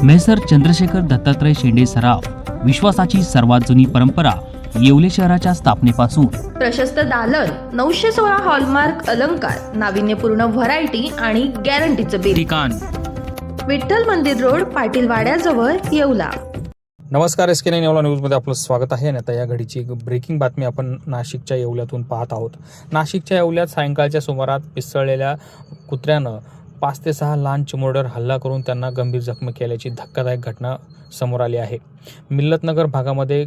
Measure Chandrashekhar Dattatray शेंडे सराफ, विश्वासाची सर्वात जुनी परंपरा येवले शहराच्या स्थापनेपासून। प्रशस्त दालन, 916 हॉलमार्क अलंकार, नाविन्यपूर्ण व्हरायटी आणि गॅरंटीचं बिल। ठिकाण विठ्ठल मंदिर रोड, पाटील वाड्याजवळ, येवला। नमस्कार, SK9 येवला न्यूजमध्ये आपलं स्वागत आहे। आणि आता या घडीची एक ब्रेकिंग बातमी आपण नाशिकच्या येवल्यातून पाहत आहोत। नाशिकच्या येवल्यात सायंकाळच्या सुमारास पिसळलेल्या कुत्र्यानं 5 ते 6 लहान चिमुरड्यावर हल्ला करून त्यांना गंभीर जखमी केल्याची धक्कादायक घटना समोर आली आहे। मिल्लतनगर भागामध्ये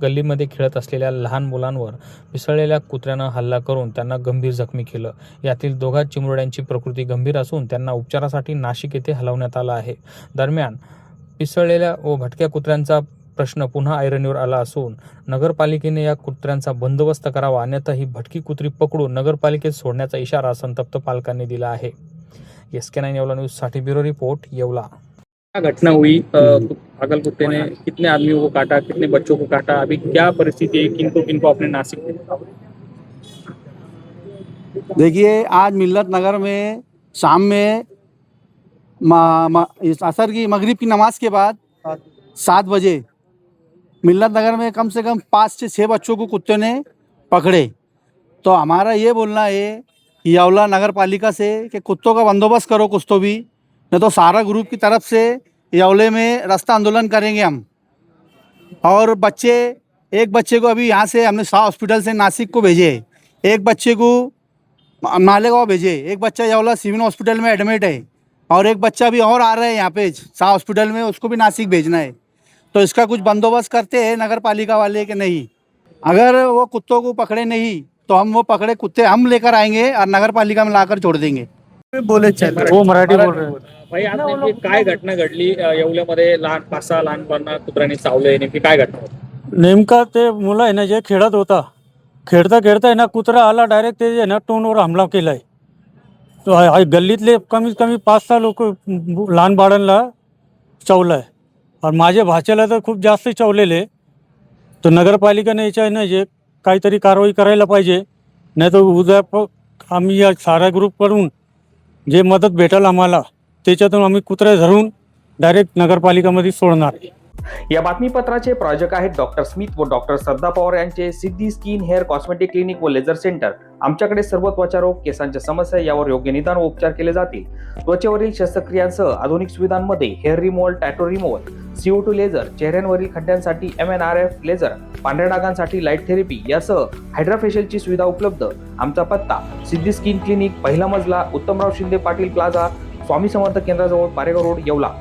गल्लीमध्ये खेळत असलेल्या लहान मुलांवर पिसळलेल्या कुत्र्यानं हल्ला करून त्यांना गंभीर जखमी केलं। यातील दोघा चिमुरड्यांची प्रकृती गंभीर असून त्यांना उपचारासाठी नाशिक येथे हलवण्यात आलं आहे। दरम्यान पिसळलेल्या व भटक्या कुत्र्यांचा प्रश्न पुन्हा ऐरणीवर आला असून नगरपालिकेने या कुत्र्यांचा बंदोबस्त करावा, अन्यथा ही भटकी कुत्री पकडून नगरपालिकेत सोडण्याचा इशारा संतप्त पालकांनी दिला आहे। SK9 येवला न्यूज साठी ब्यूरो रिपोर्ट, येवला। घटना हुई, पागल कुत्ते ने कितने आदमियों को काटा, कितने बच्चों को काटा, अभी क्या परिस्थिति है, किनको अपने नासिक में? देखिए, आज मिल्लत नगर में शाम में असर की मगरिब की नमाज के बाद 7 बजे मिल्लत नगर में कम से कम 5 से 6 बच्चों को कुत्ते ने पकड़े। तो हमारा ये बोलना है येवला नगर पालिका से कि कुत्तों का बंदोबस्त करो कुछ तो भी, नहीं तो सारा ग्रुप की तरफ से येवले में रास्ता आंदोलन करेंगे हम। और एक बच्चे को अभी यहाँ से हमने शाह हॉस्पिटल से नासिक को भेजे, एक बच्चे को मालेगांव भेजे, एक बच्चा येवला सिविल हॉस्पिटल में एडमिट है और एक बच्चा भी और आ रहा है यहाँ पे शाह हॉस्पिटल में, उसको भी नासिक भेजना है। तो इसका कुछ बंदोबस्त करते हैं नगर पालिका वाले कि नहीं। अगर वो कुत्तों को पकड़े नहीं तो हम वो पकड़े कुत्ते हम लेकर आएंगे और नगर पालिका में लाकर छोड़ देंगे। बोले चल वो मराठी बोल रहे हैं। भाई, आज नेमकी काय घटना घडली येवल्यामध्ये? 5-6 लहान कुत्र्यांनी चावलंय, नेमकी काय घटना होती? नेमका ते मुलं आहे ना, जे खेळत होता, खेळता आहे ना, कुत्रा आला डायरेक्ट ते ना तोंडवर हमला केलाय। तो गल्लीतले कमीत कमी 5-6 लोक लहान बाळांना चावलाय आणि माझ्या भाच्याला तर खूप जास्त चावलेले। तर नगरपालिकेने याच्या आहे ना जे काहीतरी कारवाई करायला पाहिजे, नाही तर उद्या आम्ही या सारा ग्रुपकडून जे मदत भेटेल आम्हाला त्याच्यातून आम्ही कुत्रे धरून डायरेक्ट नगरपालिकामध्ये सोडणार। या बातमीपत्राचे प्रायोजक आहेत डॉक्टर स्मिथ व डॉक्टर श्रद्धा पवार यांचे सिद्धी स्किन हेअर कॉस्मेटिक क्लिनिक व लेझर सेंटर। आमच्याकडे सर्व त्वचारोग, केसांच्या समस्या यावर योग्य निदान व उपचार केले जातील। त्वचेवरील शस्त्रक्रियांसह आधुनिक सुविधांमध्ये hair removal, tattoo removal, CO2 laser, चेहऱ्यांवरील खड्ड्यांसाठी MNRF लेझर, पांढऱ्या डागांसाठी लाईट थेरपी यासह हायड्रा फेशियलची सुविधा उपलब्ध। आमचा पत्ता सिद्धी स्किन क्लिनिक, पहिला मजला, उत्तमराव शिंदे पाटील प्लाझा, स्वामी समर्थ केंद्राजवळ, पारेगाव रोड, येवला।